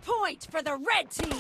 point for the red team!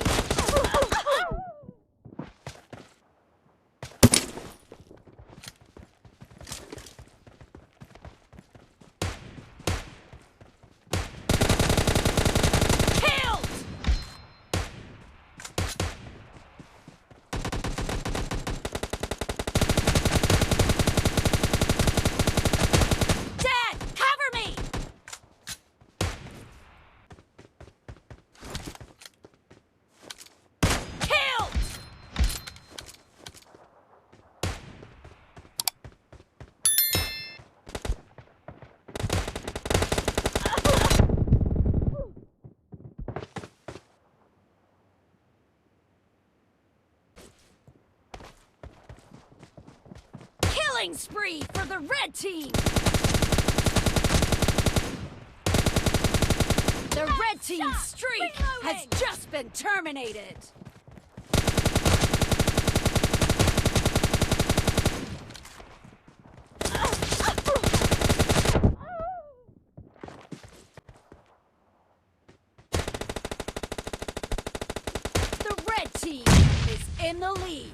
Killing spree for the red team! The red team's streak has just been terminated! The red team is in the lead!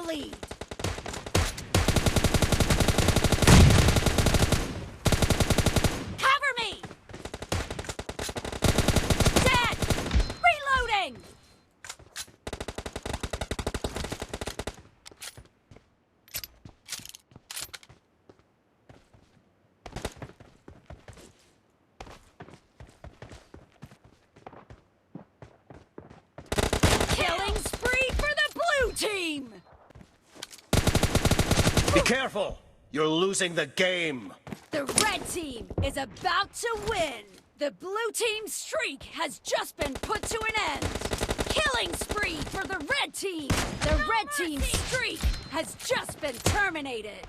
Lead. Cover me! Dead! Reloading! Killing spree for the blue team! Be careful! You're losing the game! The red team is about to win! The blue team's streak has just been put to an end! Killing spree for the red team! The red team's streak has just been terminated!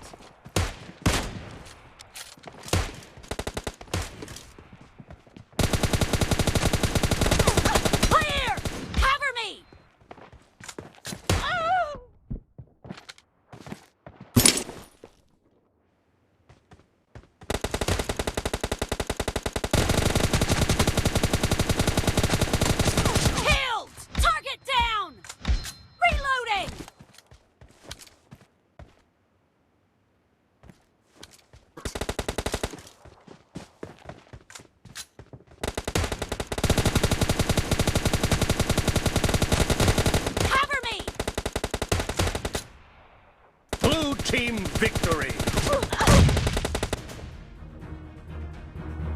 Clear! Cover me! team victory.